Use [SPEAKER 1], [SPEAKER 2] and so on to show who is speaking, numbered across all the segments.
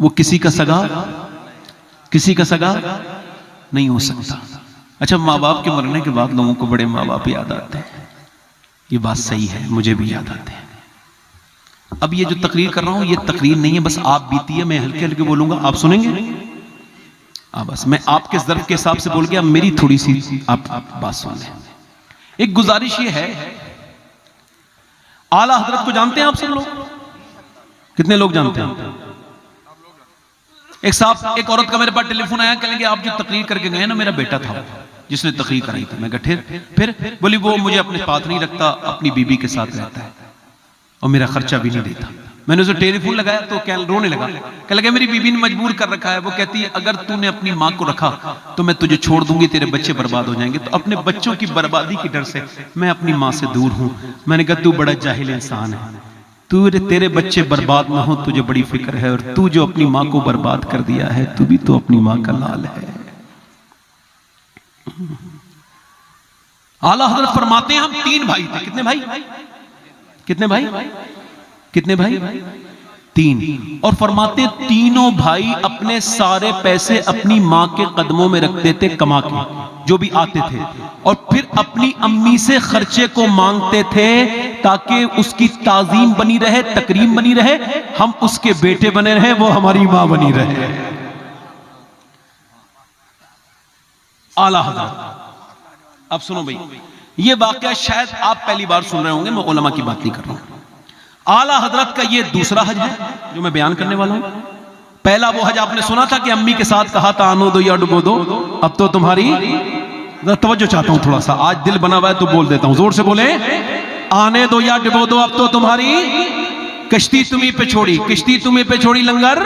[SPEAKER 1] वो किसी का सगा नहीं हो सकता। अच्छा, माँ बाप के मरने के बाद लोगों को बड़े माँ बाप याद आते हैं, ये बात सही है, मुझे भी याद आते हैं। अब ये जो तकरीर कर रहा हूं, ये तकरीर नहीं है, बस आप बीती है, मैं हल्के हल्के बोलूंगा, आप सुनेंगे। बस मैं आपके ज़र्फ के हिसाब से बोल गया, मेरी थोड़ी सी आप बात सुन लें। एक गुजारिश ये है, आला हजरत को जानते हैं आप सब लोग? कितने लोग जानते हैं? एक औरत का मेरे पास टेलीफोन आया, कहेंगे आप जो तकरीर करके गए ना, मेरा बेटा था जिसने तकरीर कराई थी। मैं कहा फिर बोली वो मुझे अपने पास नहीं रखता, अपनी बीबी के साथ रहता है और मेरा खर्चा भी नहीं देता। मैंने उसे टेलीफोन लगाया तो क्या रोने लगा, कह लगा मेरी बीबी ने मजबूर कर रखा है। वो कहती है अगर तूने अपनी माँ को रखा तो मैं तुझे छोड़ दूंगी, तेरे बच्चे बर्बाद हो जाएंगे। तो अपने बच्चों की बर्बादी के डर से मैं अपनी माँ से दूर हूं। मैंने कहा तू बड़ा जाहिल इंसान है, तेरे बच्चे बर्बाद ना हो तुझे बड़ी फिक्र है, और तू जो अपनी माँ को बर्बाद कर दिया है, तू भी तो अपनी माँ का लाल है। आला हज़रत फरमाते हैं हम 3 भाई थे। कितने भाई? कितने भाई? 3। और फरमाते तीनों भाई अपने सारे पैसे अपनी माँ के कदमों में रखते थे कमा के, जो भी आते थे, और फिर अपनी अम्मी से खर्चे को मांगते थे ताकि उसकी ताजीम बनी रहे, तकरीम बनी रहे, हम उसके बेटे बने रहे, वो हमारी माँ बनी रहे। आला हज़रत। अब सुनो भाई, ये वाकया शायद आप पहली बार सुन रहे होंगे, मैं उलमा की बात नहीं कर रहा हूं। आला हजरत का ये दूसरा हज है जो मैं बयान करने वाला हूं। पहला वो हज आपने सुना था कि अम्मी के साथ कहा था आनो दो या डुबो दो, अब तो तुम्हारी, तवज्जो चाहता हूं थोड़ा सा, आज दिल बना हुआ है तो बोल देता हूं, जोर से बोले, आने दो या डुबो दो, अब तो तुम्हारी कश्ती तुम्ही पे छोड़ी, किश्ती तुम्ही पे छोड़ी, लंगर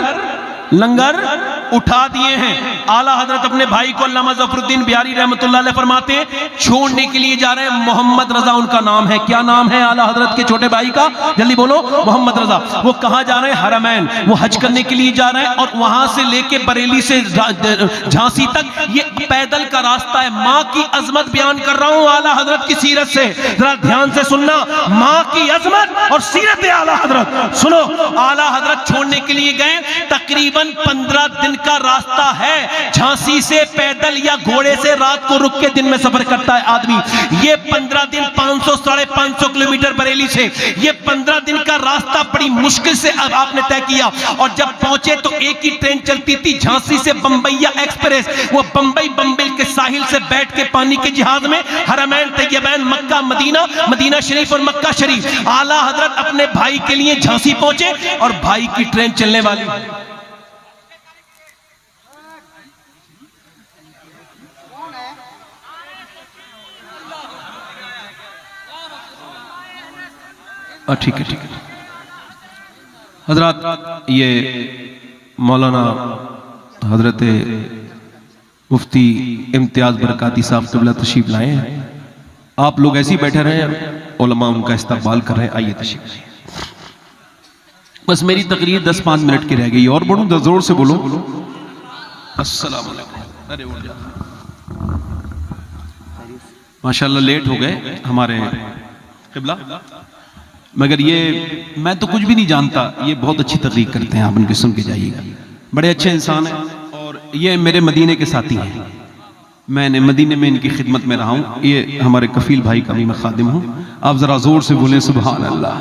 [SPEAKER 1] उठा दिए हैं। आला हजरत अपने भाई को अल्लामा ज़फरुद्दीन बिहारी रहमतुल्लाह अलैह फरमाते हैं छोड़ने के लिए जा रहे हैं। मोहम्मद रजा उनका नाम है। क्या नाम है आला हजरत के छोटे भाई का? जल्दी बोलो। मोहम्मद रजा। वो कहां जा रहे हैं? हरमैन। वो हज करने के लिए जा रहे हैं और वहां से लेके बरेली से झांसी तक ये पैदल का रास्ता है। माँ की अजमत बयान कर रहा हूं आला हजरत की सीरत से, जरा ध्यान से सुनना। माँ की अजमत और सीरत आला हजरत सुनो। आला हजरत छोड़ने के लिए गए, तकरीबन 15 दिन का रास्ता है। झांसी से पैदल या घोड़े से रात को रुक के दिन में सफर करता है आदमी। ये 15 दिन 500-550 किलोमीटर बरेली से, ये 15 दिन का रास्ता बड़ी मुश्किल से अब आपने तय किया। और जब पहुंचे तो एक ही ट्रेन चलती थी झांसी से बंबईया एक्सप्रेस। वो बंबई के साहिल से बैठ के पानी के जहाज में हरमैन, तैयबैन, मक्का, मदीना शरीफ और मक्का शरीफ। आला हजरत अपने भाई के लिए झांसी पहुंचे और भाई की ट्रेन चलने वाली। ठीक है हजरत, ये मौलाना हजरत मुफ्ती इम्तियाज बरकाती साहब क़िबला तशरीफ लाए हैं। आप लोग ऐसे ही बैठे रहे, उलमा उनका इस्तकबाल कर रहे हैं। आइए तशरीफ लाइए। बस मेरी तकरीर 10-5 मिनट की रह गई और बोलूं, जोर से बोलो अस्सलाम वालेकुम। अरे उठ जा, माशाल्लाह लेट हो गए हमारे क़िबला, मगर ये मैं तो कुछ भी नहीं जानता, ये बहुत अच्छी तकरीर करते हैं, आप उनकी सुन के जाइएगा। बड़े अच्छे इंसान हैं और ये मेरे मदीने के साथी हैं। मैंने मदीने में इनकी खिदमत में रहा हूँ। ये हमारे कफील भाई का भी मैं खादिम हूँ। आप जरा जोर से बोले सुभान अल्लाह।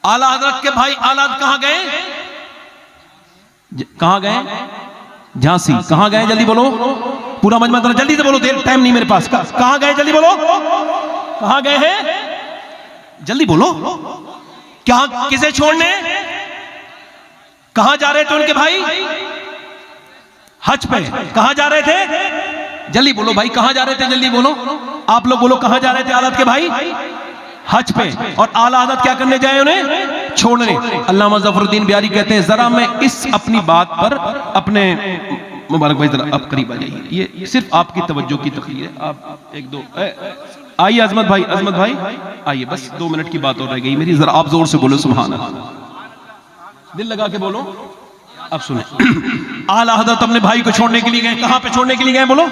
[SPEAKER 1] आला हजरत के भाई आला कहाँ गए? कहाँ गए? झांसी। कहाँ गए? जल्दी बोलो, पूरा मजमा जल्दी से बोलो, देर टाइम नहीं मेरे पास। कहाँ गए? जल्दी बोलो, कहाँ गए हैं? जल्दी बोलो। क्या किसे छोड़ने? कहां जा रहे थे उनके भाई? हज पे। कहां जा रहे थे? जल्दी बोलो भाई, कहां जा रहे थे? जल्दी बोलो, आप लोग बोलो, कहां जा रहे थे आला के भाई? हज पे। और आला हजरत क्या करने जाए? उन्हें छोड़ने। अल्लामा ज़फरुद्दीन बिहारी कहते हैं जरा मैं इस अपनी बात पर अपने मुबारक भाई जरा आप करीब आ जाइए, ये सिर्फ आपकी तवज्जो की तकरीर है। आप एक दो आइए, अजमत भाई आइए, बस 2 मिनट की बात और रह गई मेरी, जरा आप जोर से बोलो सुभान अल्लाह, दिल लगा के बोलो। अब सुने, आला हजरत अपने भाई को छोड़ने के लिए गए। कहां पे छोड़ने के लिए गए? बोलो,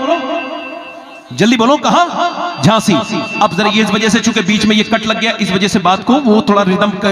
[SPEAKER 1] जल्दी बोलो, कहां? झांसी। अब जरा ये इस वजह से चूंकि बीच में ये कट लग गया, इस वजह से बात को वो थोड़ा रिदम जो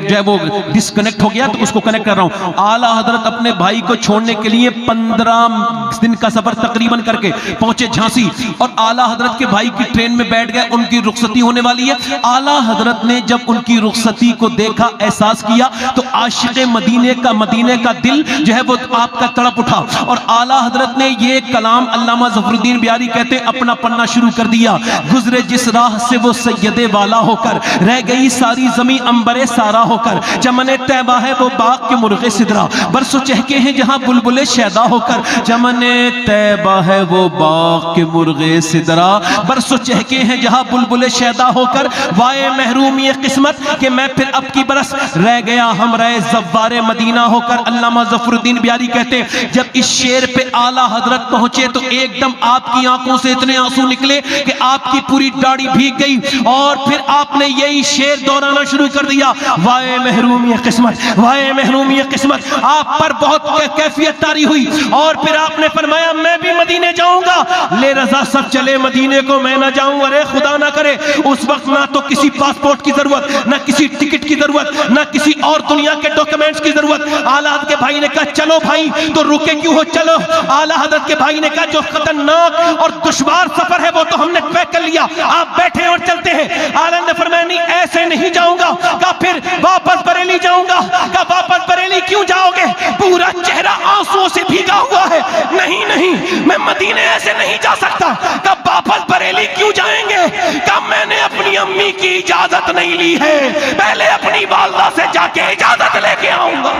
[SPEAKER 1] है वो डिस्कनेक्ट हो गया, तो उसको कनेक्ट कर रहा हूं। आला हजरत अपने भाई को छोड़ने के लिए 15 दिन का सफर तकरीबन करके पहुंचे झांसी, और आला हजरत के भाई की ट्रेन में बैठ गए। उनकी रुखसती होने वाली है। आला हजरत ने जब उनकी रुखसती को देखा, एहसास किया, तो आशिक़े मदीने का दिल जो है वो आपका तड़प उठा, और आला हजरत ने ये कलाम अल्लामा ज़फ़रुद्दीन बियारी कहते अपना पढ़ना शुरू कर दिया। गुजरे जिस राह से वो सैयदे वाला होकर, रह गई सारी जमी अंबरे सारा होकर, चमने तैबा है वो बाग के मुर्गे सिदरा, बरसों चहके हैं जहां बुलबुले शैदा होकर, चमने तैबा है वो बाग के मुर्गे सिदरा, बरसों चहके हैं जहां बुलबुले शैदा होकर, वाए महरूम ये किस्मत कि मैं फिर अब की बरस रह गया हम रहे ज़व्वारे मदीना होकर। अल्लामा ज़फ़रुद्दीन बियारी कहते जब इस शेर पे आला हजरत पहुंचे तो एकदम आपकी आंखों से इतने आंसू निकले कि आपकी पूरी दाढ़ी भीग गई, और फिर आपने यही शेर दोहराना शुरू कर दिया, वाए महरूम ये किस्मत, वाए महरूम ये किस्मत। आप पर बहुत कैफियत तारी हुई, और फिर आपने फरमाया मैं भी मदीने जाऊंगा। ले रजा सब चले मदीने को, मैं ना जाऊं। अरे खुदा ना करे, उस वक्त ना तो किसी पासपोर्ट की जरूरत, ना किसी टिकट की जरूरत, ना किसी और दुनिया के डॉक्यूमेंट्स की जरूरत। आला हज़रत के भाई ने कहा चलो भाई, तो रुके क्यों हो, चलो। आला हज़रत के भाई ने कहा जो खतरनाक और दुश्वार सफर है वो तो हमने तय कर लिया, आप बैठे और चलते हैं। आला ने फरमाया नहीं ऐसे नहीं जाऊंगा। कहा फिर वापस बरेली जाऊंगा। कहा वापस बरेली क्यों जाओगे, पूरा चेहरा आंसुओं से भीगा हुआ है। नहीं नहीं, मैं मदीने ऐसे नहीं जा सकता। कहा वापस बरेली क्यों जाएंगे। कहा मैंने अपनी अम्मी की इजाजत नहीं ली है, पहले अपनी वालदा से जाके इजाजत लेके आऊंगा।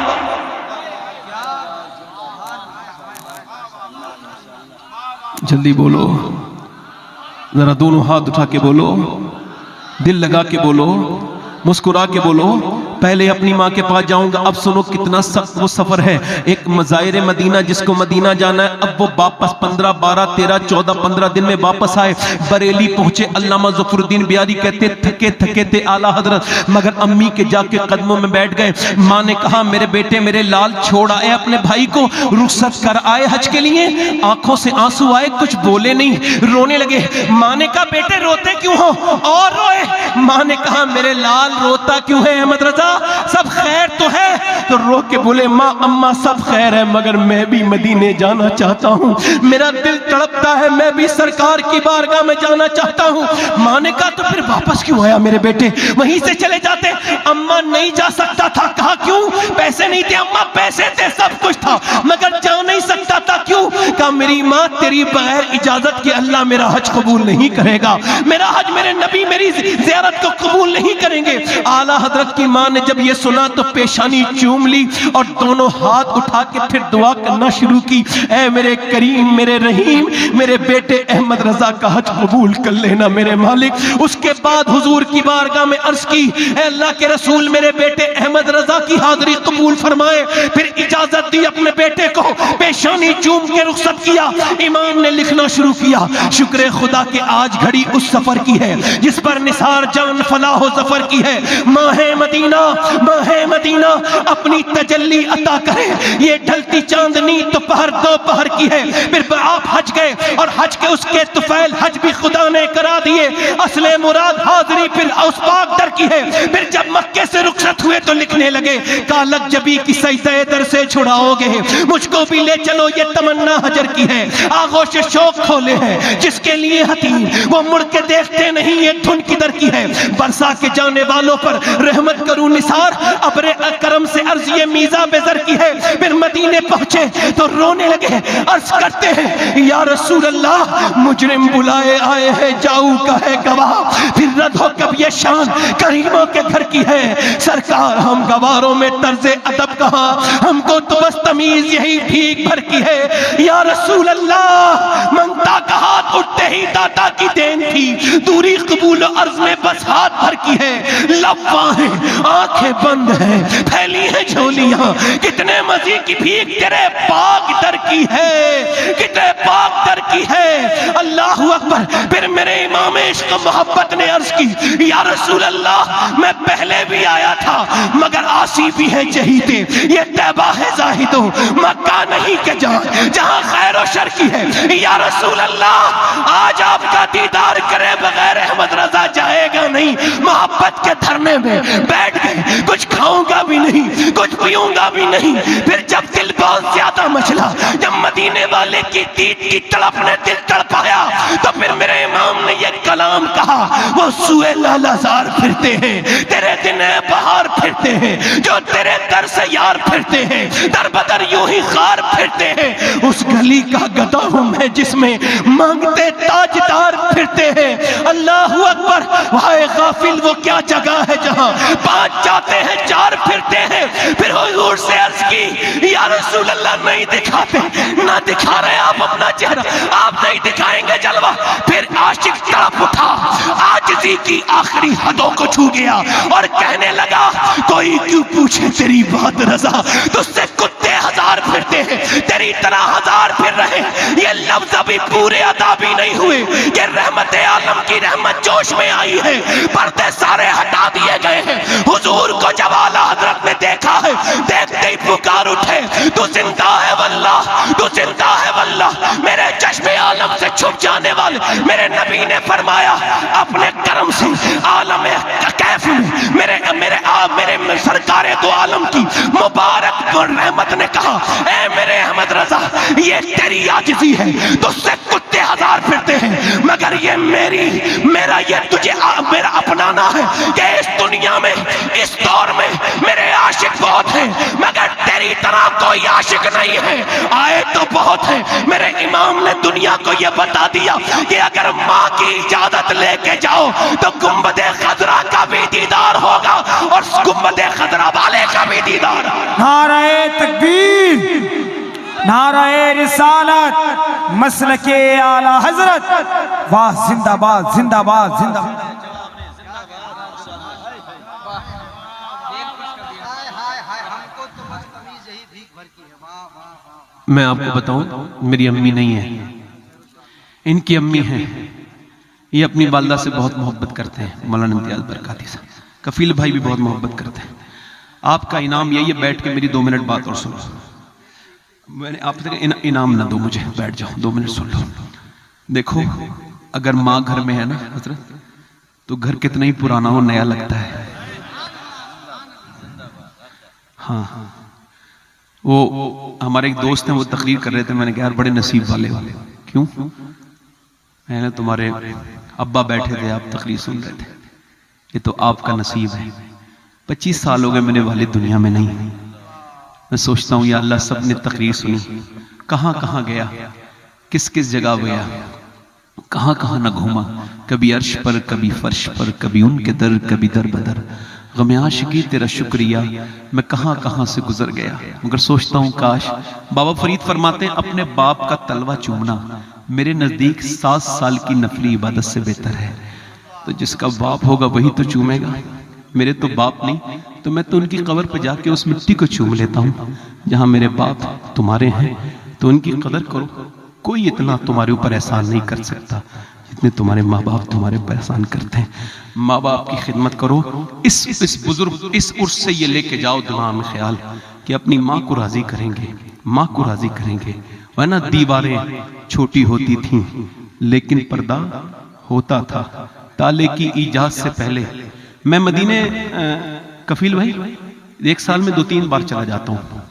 [SPEAKER 1] जल्दी बोलो, जरा दोनों हाथ उठा के बोलो, दिल लगा के बोलो, मुस्कुरा के बोलो, पहले अपनी माँ के पास जाऊंगा। अब सुनो कितना सख्त वो सफर है। एक मज़ाहिर मदीना, जिसको मदीना जाना है, अब वो वापस 15, 12, 13, 14, 15 दिन में वापस आए। बरेली पहुंचे। अल्लामा ज़फ़रुद्दीन बियारी कहते थके थके थे आला हजरत, मगर अम्मी के जाके कदमों में बैठ गए। माँ ने कहा मेरे बेटे, मेरे लाल, छोड़ आए अपने भाई को, रुखसत कर आए हज के लिए। आंखों से आंसू आए, कुछ बोले नहीं, रोने लगे। माँ ने कहा बेटे रोते क्यों हो, और रोए। माँ ने कहा मेरे लाल रोता क्यों है अहमद रजा, सब खैर तो है। तो रो के बोले माँ अम्मा सब खैर है, मगर मैं भी मदीने जाना चाहता हूँ, मेरा दिल तड़पता है, मैं भी सरकार की बारगाह में जाना चाहता हूँ। माँ ने कहा तो फिर वापस क्यों आया मेरे बेटे, वहीं से चले जाते। अम्मा नहीं जा सकता था। कहा क्यों, पैसे नहीं थे। अम्मा पैसे थे, सब कुछ था, मगर जा नहीं सकता था। क्यों। कहा मेरी माँ तेरी बगैर इजाजत के अल्लाह मेरा हज कबूल नहीं करेगा, मेरा हज, मेरे नबी मेरी ज़ियारत को कबूल नहीं करेंगे। आला हजरत की माँ ने जब ये सुना तो पेशानी चूम ली और दोनों हाथ उठा के फिर दुआ करना शुरू की, ऐ मेरे करीम, मेरे रहीम, मेरे बेटे अहमद रजा का हज कबूल कर लेना मेरे मालिक। उसके बाद हुजूर की बारगाह में अर्ज की, ऐ अल्लाह के रसूल, मेरे बेटे अहमद रजा की हाजिरी कबूल फरमाए। फिर इजाजत दी अपने बेटे को, पेशानी चूम के रुखसत किया। इमाम ने लिखना शुरू किया, शुक्र खुदा के आज घड़ी उस सफर की है जिस पर निसार जान फलाह जफर की है। माहे मदीना, माहे मदीना अपनी तजल्ली अता करे, ये ढलती चांदनी दोपहर दोपहर की है। फिर आप हज गए और हज के उसके तुफैल हज भी खुदा ने करा दिए। असले मुराद हाजिरी फिर उस पाक दर की है। फिर जब मक्के से रुखसत हुए तो लिखने लगे, कालक जबी की सजदे दर से छुड़ाओगे, मुझको भी ले चलो, ये तमन्ना हजर की है। आगोश शौक खोले हैं जिसके लिए हतीम, वो मुड़ के देखते नहीं, ये धुन किधर की है। बरसा के जाने वालों पर रहमत करूं निसार, अबरे करम से अर्ज ये मीज़ा बेज़र की है। फिर मदीने पहुंचे तो रोने लगे, अर्ज करते हैं या रसूल अल्लाह, मुजरिम बुलाए आए हैं, जाऊ का है गवाह, फिर रद हो कब ये शान करीमों के घर की है। सरकार हम गवारों में तर्ज़े अदब कहाँ, हमको तो बस तमीज यही भीख भर की है। या रसूल अल्लाह, मंगता का हाथ उठते ही दाता की देन थी, दूरी कबूल अर्ज में बस हाथ भर की है। लब्बा है, आंखें बंद हैं, फैली फैली है झोलियां, कितने मजी की भीख तेरे पाक दर की है, कितने पाक दर की है। अल्लाह अकबर। फिर मेरे इमाम इश्क मोहब्बत ने अर्ज की, या रसूल अल्लाह, मैं पहले भी आया था मगर आसी भी है चहीते, ये तैबा है जाहिदो, मक्का नहीं के जहां खैर और शर की है। या रसूल अल्लाह, आज आपका दीदार करे बगैर अहमद रजा जाएगा नहीं। मोहब्बत के धरने में बैठ गए, कुछ खाऊंगा भी नहीं, कुछ पीऊंगा भी नहीं। फिर जब दिल बहुत ज्यादा मचला, जब मदीने वाले की दीद की तड़प ने दिल तड़पाया, तो फिर मेरे इमाम ने यह कलाम कहा, वो सुए लालाजार फिरते हैं, तेरे दिन बहार फिरते हैं, जो तेरे दर से यार फिरते हैं, दर बदर यूं ही खार फिरते हैं। उस गली का गदा हूं मैं जिसमें मांगते ताजदार फिरते हैं। अल्लाह अकबर। वाहे गाफिल, वो क्या जगह है जहां 5 जाते हैं 4 फिरते हैं। फिर हुजूर से अर्ज की, या रसूल अल्लाह, नहीं दिखाते, ना दिखा रहे आप अपना चेहरा, आप नहीं दिखाएंगे जलवा। फिर आशिक तड़प उठा, आजिज़ी की आखिरी हदों को छू गया और कहने लगा, कोई क्यों पूछे तेरी बात रजा, तुझसे कुत्ते 1000 फिरते हैं, तेरी तरह 1000 फिर रहे। ये लफ्ज अभी पूरे अदा भी नहीं हुए, ये रहमत आलम की रहमत जोश में आई है, पर्दे सारे हटा दिए गए हैं। हुजूर को जब आला हजरत ने देखा है, देखते ही पुकार उठे, तू जिंदा है वल्लाह, तू जिंदा है वल्लाह। मेरे चश्मे आलम से छुप जाने वाले मेरे नबी ने फरमाया, अपने करम से आलम कैफ में मेरे सरकारे दो आलम की मुबारक रहमत ने कहा, ऐ मेरे अहमद रजा, ये तेरी आजिज़ी है, तुझसे कुत्ते 1000 फिरते हैं, मगर ये मेरा ये तुझे मेरा अपनाना है कि इस दुनिया में, इस दौर में मेरे आशिक बहुत हैं, मगर तेरी तरह कोई आशिक नहीं है। आए तो बहुत है। मेरे इमाम ने दुनिया को यह बता दिया कि अगर माँ की इजाजत लेके जाओ तो गुंबदे खजरा का भी दीदार होगा और गुंबदे खजरा वाले का भी दीदार।
[SPEAKER 2] नाराए तकबीर, नाराए रिसालत, मसलके आला हजरत, वाह जिंदाबाद जिंदाबाद जिंदाबाद।
[SPEAKER 1] मैं आपको बताऊं, मेरी अम्मी नहीं है, इनकी अम्मी है। ये अपनी वालदा से बहुत मोहब्बत करते हैं, मौलाना इम्तियाज बरकाती साहब। कफील भाई भी बहुत मोहब्बत करते हैं। आपका इनाम यही है, बैठ के मेरी 2 मिनट बात और सुनो। मैंने आप इनाम ना दो मुझे, बैठ जाओ 2 मिनट सुन लो। देखो, अगर माँ घर में है ना हजरत, तो घर कितना ही पुराना हो, नया लगता है। हाँ हाँ, वो हमारे एक दोस्त हैं, वो तकरीर कर रहे थे, मैंने कहा यार बड़े नसीब वाले। क्यों? मैंने, तुम्हारे अब्बा बैठे थे, आप तकरीर सुन रहे थे, ये तो आपका नसीब है। 25 साल हो गए मेरे वालिद दुनिया में नहीं। मैं सोचता हूँ या अल्लाह, सबने तकरीर सुनी, कहाँ कहाँ गया, किस किस जगह गया, कहाँ कहाँ न घूमा, कभी अर्श पर, कभी फर्श पर, कभी उनके दर, कभी दर बदर। गमे आशिकी तेरा शुक्रिया, मैं कहाँ कहाँ से गुजर गया। मगर सोचता हूँ काश, बाबा फरीद फरमाते हैं, अपने बाप का तलवा चूमना मेरे नजदीक 7 साल की नफली इबादत से बेहतर है। तो जिसका बाप होगा वही तो चूमेगा। मेरे तो बाप नहीं, तो मैं तो उनकी कब्र पर जाके उस मिट्टी को चूम लेता हूँ। जहाँ मेरे बाप तुम्हारे हैं तो उनकी कदर करो। कोई इतना तुम्हारे ऊपर एहसान नहीं कर सकता जितने तुम्हारे माँ बाप तुम्हारे पर एहसान करते हैं। माँ बाप की खिदमत करो। इस बुजुर्ग, इस उर्स से ये लेके जाओ दिमाग में ख्याल कि अपनी माँ को राजी करेंगे, माँ को राजी करेंगे। वरना दीवारें छोटी होती थीं लेकिन पर्दा होता था। ताले की इजाज़त से पहले मैं मदीने, कफील भाई, 1 साल में 2-3 बार चला जाता हूँ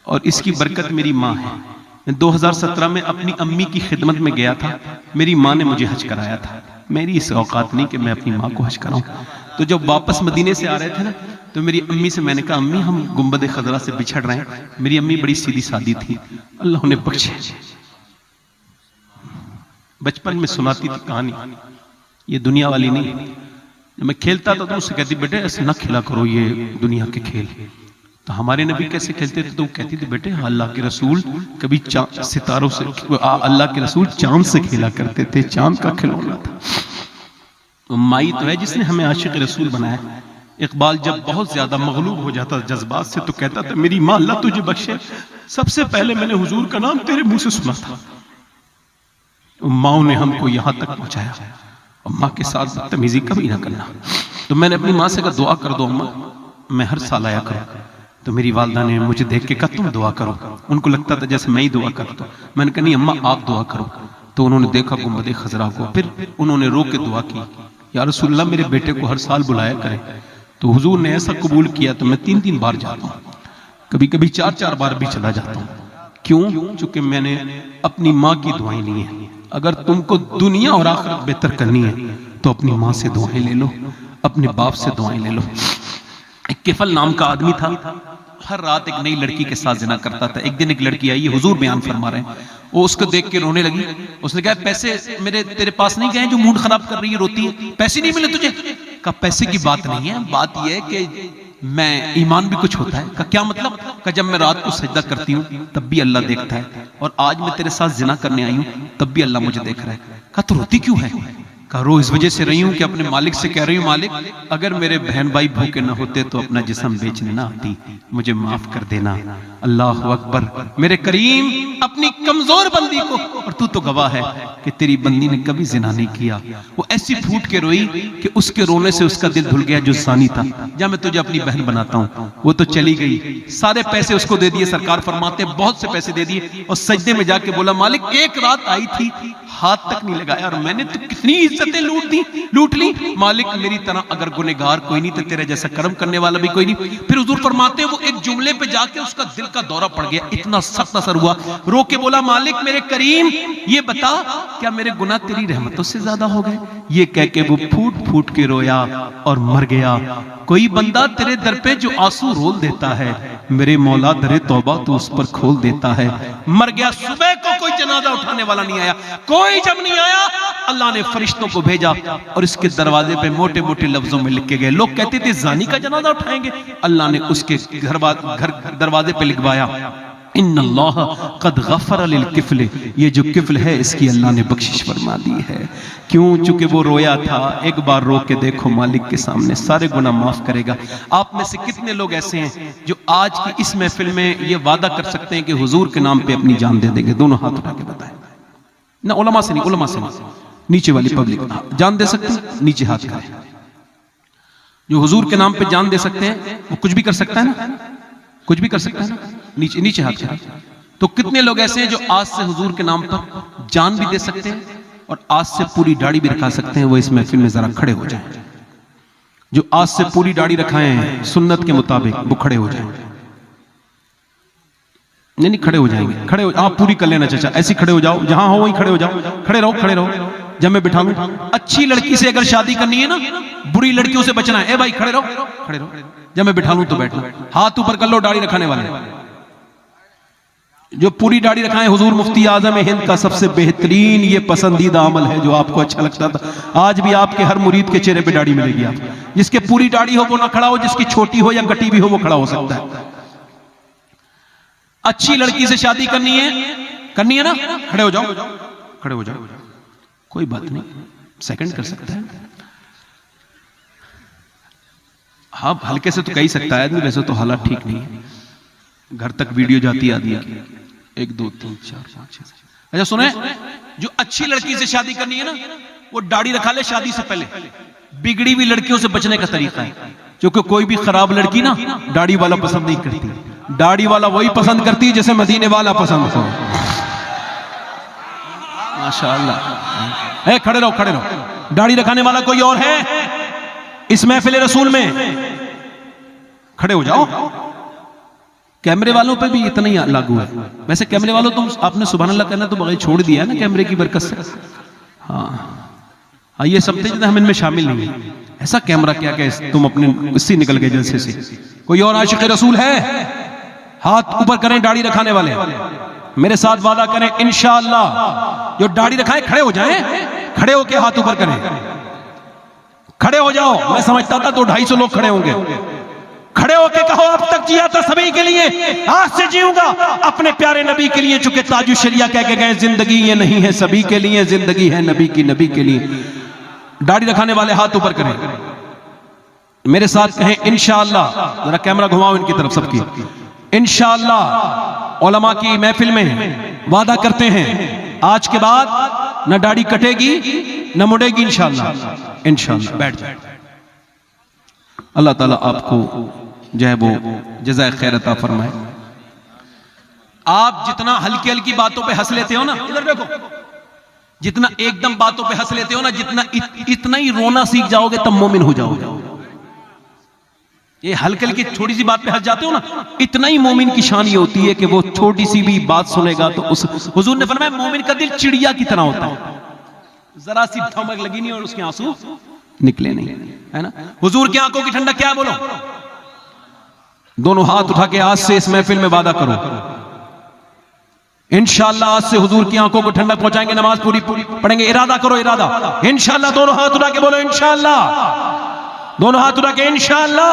[SPEAKER 1] और इसकी बरकत मेरी माँ है। 2017 में अपनी अम्मी की खिदमत में गया था, मेरी माँ ने मुझे हज कराया था। मेरी इस औकात नहीं कि मैं अपनी माँ को हज कराऊं। तो जब वापस मदीने से आ रहे थे ना, तो मेरी अम्मी से मैंने कहा, अम्मी हम गुंबद खजरा से बिछड़ रहे हैं। मेरी अम्मी बड़ी सीधी सादी थी, अल्लाह उन्हें बख्शे। बचपन में सुनाती थी कहानी, ये दुनिया वाली नहीं। जब मैं खेलता था तो मुझसे कहती, बेटे ऐसे न खेला करो ये दुनिया के खेल। तो हमारे नबी कैसे खेलते थे? तो वो कहती थी, बेटे अल्लाह के रसूल कभी सितारों से, अल्लाह के रसूल चांद से खेला करते थे, चांद का खिलौना था। माई तो है जिसने हमें आशिक रसूल बनाया। इकबाल जब बहुत ज्यादा मगलूब हो जाता जज्बात से तो कहता था, मेरी माँ अल्लाह तुझे बख्शे, सबसे पहले मैंने हुजूर का नाम तेरे मुंह से सुना था। माओ ने हमको यहां तक पहुंचाया, और माँ के साथ बदतमीजी कभी ना करना। तो मैंने अपनी माँ से कहा दुआ कर दो अम्मा, मैं हर साल आया करूं। तो मेरी वालदा ने मुझे देख के कहा तुम दुआ करो। उनको लगता था जैसे मैं ही दुआ करता हूं। मैंने कहा नहीं अम्मा आप दुआ करो। तो उन्होंने देखा गुंबद खजरा को, फिर उन्होंने रो के दुआ की, या रसूलल्लाह मेरे बेटे को हर साल बुलाया करें। तो हुजूर ने ऐसा कबूल किया तो मैं 3-3 बार जाता हूँ, कभी कभी 4-4 बार भी चला जाता हूँ। क्यों? चूंकि मैंने अपनी माँ की दुआएं ली हैं। अगर तुमको दुनिया और आखिरत बेहतर करनी है तो अपनी माँ से दुआएं ले लो, अपने बाप से दुआएं ले लो। एक किफल नाम का आदमी था, हर रात एक नई लड़की के साथ जिना करता था। एक दिन एक लड़की आई, हुजूर बयान फरमा रहे हैं, वो उसको देख के रोने लगी। उसने कहा पैसे मेरे तेरे पास नहीं गए जो मूड खराब कर रही है, रोती है, पैसे नहीं मिले तुझे? कहा पैसे की बात नहीं है, बात यह है कि मैं ईमान भी कुछ होता है। कहा क्या मतलब? कहा जब मैं रात को सजदा करती हूँ तब भी अल्लाह देखता है, और आज मैं तेरे साथ जिना करने आई हूँ तब भी अल्लाह मुझे देख रहा है। कहा तो रोती क्यों है? कहा रो इस वजह से रही हूं कि अपने मालिक से कह रही हूं, मालिक अगर मेरे बहन भाई भूखे न होते तो अपना जिस्म बेचने ना आती, मुझे माफ कर देना। अल्लाह अकबर, मेरे करीम अपनी कमजोर बंदी को, और तू तो गवाह है कि तेरी बंदी ने कभी जिना नहीं किया। वो ऐसी फूट के रोई कि उसके रोने से उसका दिल धुल गया जो सानी था। जा मैं तुझे अपनी बहन बनाता हूं। वो तो चली गई, सारे पैसे उसको दे दिए, सरकार फरमाते बहुत से पैसे दे दिए, और सजदे में जाके बोला मालिक एक रात आई थी, हाथ तक नहीं लगाया, और मैंने तो कितनी इज्जतें लूट ली। मालिक मेरी तरह अगर गुनहगार कोई नहीं तो तेरे जैसा कर्म करने वाला भी कोई नहीं। फिर हुजूर फरमाते वो एक जुमले पे जाके उसका दिल का दौरा पड़ गया, इतना सख्त असर हुआ, रो के बोला मालिक मेरे करीम ये बता क्या मेरे गुनाह तेरी रहमतों से ज्यादा हो गए? ये कह के वो फूट फूट के रोया और मर गया। कोई बंदा तेरे दर पे जो आंसू रोल देता है, मेरे मौला दरे तौबा तो उस पर खोल देता है। मर गया, सुबह को कोई जनाजा उठाने वाला नहीं आया, कोई जब नहीं आया अल्लाह ने फरिश्तों को भेजा और इसके दरवाजे पे मोटे मोटे लफ्जों में लिख के गए। लोग कहते थे जानी का जनाजा उठाएंगे, अल्लाह ने उसके घर दरवाजे पे लिखवाया इन्नल्लाह क़द गफ़र लिल किफ़ल, ये जो किफ़ल है इसकी अल्लाह ने बख्शिश फरमा दी है। क्यों? चूंकि वो रोया था। एक बार रो के देखो मालिक के सामने, सारे गुनाह माफ करेगा। आप में से कितने लोग ऐसे हैं जो आज की इस महफिल में ये वादा कर सकते हैं कि हुजूर के नाम पे अपनी जान दे देंगे? दोनों हाथ उठा के बताएं ना, उलमा से नहीं, उलमा से नहीं, नीचे वाली पब्लिक जान दे सकते हैं, नीचे हाथ करें। जो हुजूर के नाम पे जान दे सकते हैं वो कुछ भी कर सकता है ना, कुछ भी कर सकता है ना, नीचे नीचे हाथ करें। तो कितने लोग ऐसे हैं जो आज से हुजूर के नाम पर जान भी दे सकते हैं और आज से पूरी दाढ़ी भी रखा सकते हैं? वो इस महफिल में जरा खड़े हो जाएं। जो आज से पूरी दाढ़ी रखाए हैं सुन्नत के मुताबिक वो खड़े हो जाएं। नहीं नहीं खड़े हो जाएंगे, खड़े हो, आप पूरी कर लेना चाचा, ऐसे खड़े हो जाओ, जहां हो वहीं खड़े हो जाओ, खड़े रहो खड़े रहो। जब मैं बिठा लूं, अच्छी लड़की से अगर शादी करनी है ना, बुरी लड़कियों से बचना है। ए भाई खड़े रहो खड़े रहो, जब मैं बिठा लूं तो बैठना, हाथ ऊपर कर लो दाढ़ी रखाने वाले। जो पूरी दाढ़ी रखाए हुजूर मुफ्ती आजम हिंद का सबसे बेहतरीन ये पसंदीदा अमल है जो आपको अच्छा लगता था, आज भी आपके हर मुरीद के चेहरे पे दाढ़ी मिलेगी। आप जिसके पूरी दाढ़ी हो वो ना खड़ा हो, जिसकी छोटी हो या कटी भी हो वो खड़ा हो सकता है। अच्छी लड़की से शादी करनी है ना, खड़े हो जाओ खड़े हो जाओ, कोई बात नहीं, सेकंड कर सकता है। हाँ हल्के से तो कह ही सकता है आदमी, वैसे तो हालात ठीक नहीं है। घर तक वीडियो जाती आदमी की, 1 2 3 4 5 6। अच्छा सुने, जो अच्छी लड़की से शादी करनी है ना वो दाढ़ी रखा ले शादी से पहले। बिगड़ी हुई लड़कियों से बचने का तरीका है, क्योंकि कोई भी खराब लड़की ना दाढ़ी वाला पसंद नहीं करती, दाढ़ी वाला वही पसंद करती है जैसे मदीने वाला पसंद हो। माशाअल्लाह, खड़े रहो खड़े रहो। दाढ़ी रखाने वाला कोई और है इस महफिल रसूल में? खड़े हो जाओ। कैमरे वालों पे भी इतना ही लागू है। वैसे कैमरे वालों तुम आपने सुभान अल्लाह कहना तो बगैर छोड़ दिया है ना कैमरे की बरकत से। हाँ ये सब थे हम इनमें शामिल नहीं है। ऐसा कैमरा क्या क्या तुम अपने इससे निकल गए जलसे से। कोई और आशिक रसूल है? हाथ ऊपर करें दाढ़ी रखाने वाले, मेरे साथ वादा करें इंशाअल्लाह। जो दाढ़ी रखाए खड़े हो जाएं, खड़े होके हाथ ऊपर करें, खड़े हो जाओ। मैं समझता था 200-250 लोग खड़े होंगे। खड़े होके कहो अब तक जिया था सभी के लिए, आज से जीऊंगा अपने प्यारे नबी के लिए। चूंकि ताजु शरिया कह के गए जिंदगी ये नहीं है सभी के लिए, जिंदगी है नबी की नबी के लिए। दाढ़ी रखाने वाले हाथ ऊपर करें, मेरे साथ कहें इंशाअल्लाह। जरा कैमरा घुमाओ इनकी तरफ सबकी। इंशाअल्लाह उलमा की महफिल में वादा करते हैं आज के बाद न दाढ़ी कटेगी न मुड़ेगी इंशाअल्लाह। इंशाअल्लाह बैठ जाए। अल्लाह ताला आपको जो है वो जज़ाए खैर अता फरमाए। आप जितना हल्की हल्की बातों पे हंस लेते हो ना, इधर देखो, जितना एकदम बातों पे हंस लेते हो ना, जितना इतना ही रोना सीख जाओगे तब मोमिन हो जाओगे। ये हल्के हल्की छोटी सी बात पे हंस जाते हो ना, इतना ही मोमिन की शान ये होती है कि वो छोटी सी भी बात सुनेगा तो उस हुजूर ने फरमाया मोमिन का दिल चिड़िया की तरह होता है, जरा सी ठमक लगी नहीं और उसके आंसू निकले नहीं, है ना। हुजूर की आंखों की ठंडक क्या है बोलो? दोनों हाथ उठा के आज से इस महफिल में वादा करो इंशाअल्लाह आज से हुजूर की आंखों को ठंडक पहुंचाएंगे, नमाज पूरी पढ़ेंगे। इरादा करो, इरादा इंशाअल्लाह। दोनों हाथ उठा के बोलो इंशाअल्लाह। दोनों हाथ उठा के इंशाअल्लाह।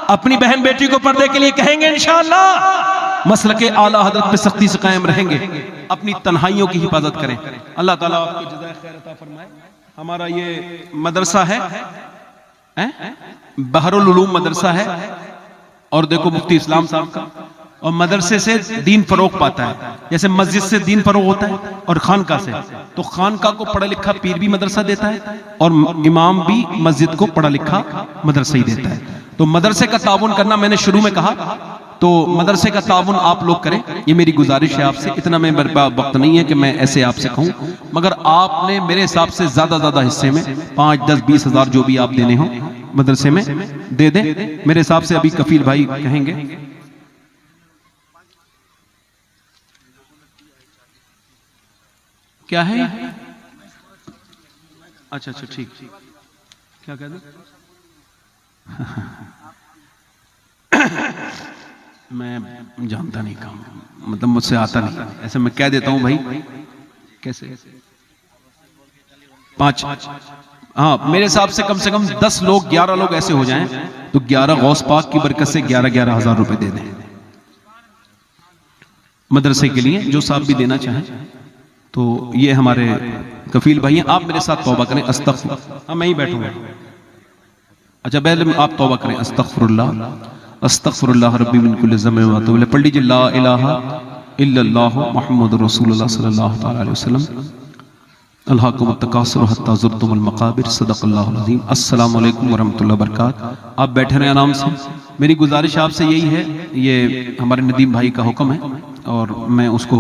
[SPEAKER 1] अपनी बहन बेटी को पर्दे के लिए कहेंगे इंशाअल्लाह। मसलके आला हजरत पे सख्ती से कायम रहेंगे, अपनी तन्हाइयों की हिफाजत करें। अल्लाह ताला आपको जज़ाए खैर अता फरमाए। हमारा ये मदरसा है बहरुल उलूम मदरसा है, और देखो मुफ्ती इस्लाम साहब का, और मदरसे से दीन फरोग पाता है। जैसे मस्जिद से दीन फरोग होता है और खानका से, तो खानका को पढ़ा लिखा पीर भी मदरसा देता है और इमाम भी मस्जिद को पढ़ा लिखा मदरसा ही देता है। तो मदरसे का ताउन करना मैंने शुरू में कहा, तो मदरसे का ताउन आप लोग करें, ये मेरी गुजारिश है आपसे। इतना मैं मेरे पास वक्त नहीं है कि मैं ऐसे आपसे कहूं, मगर आपने मेरे हिसाब से ज्यादा हिस्से में 5, 10, 20 हजार जो भी आप देने हो मदरसे में दे दें। मेरे हिसाब से अभी कफील भाई कहेंगे। क्या है? अच्छा ठीक। क्या कहते? मैं जानता नहीं काम, मतलब मुझसे आता नहीं, ऐसे मैं कह देता हूं भाई। कैसे? 5, हाँ मेरे हिसाब से कम 10 लोग, 11 लोग ऐसे हो जाएं तो 11 गौस पाक की बरकत से 11 हजार रुपए दे दें मदरसे के लिए, जो साहब भी देना चाहें। तो ये हमारे कफील भाई हैं। आप मेरे साथ तौबा करें अस्तगफिर। हाँ मैं ही बैठूंगा। अच्छा पहले आप तौबा करें अस्तगफिरुल्लाह अस्तगफिरुल्लाह रब्बी मिन कुल्लि ज़ंबिन व अतूबु इलैह। पढ़ लीजिए ला इलाहा इल्लल्लाह मुहम्मदुर रसूलुल्लाह सल्लल्लाहु तआला अलैहि वसल्लम। अल्हाकुमुत तकासुर हत्ता ज़ुरतुमुल मक़ाबिर। सदक़ल्लाहुल अज़ीम। अस्सलामु अलैकुम व रहमतुल्लाहि व बरकातहू। आप बैठे रहें आराम से। मेरी गुजारिश आपसे यही है, ये हमारे नदीम भाई का हुक्म है और मैं उसको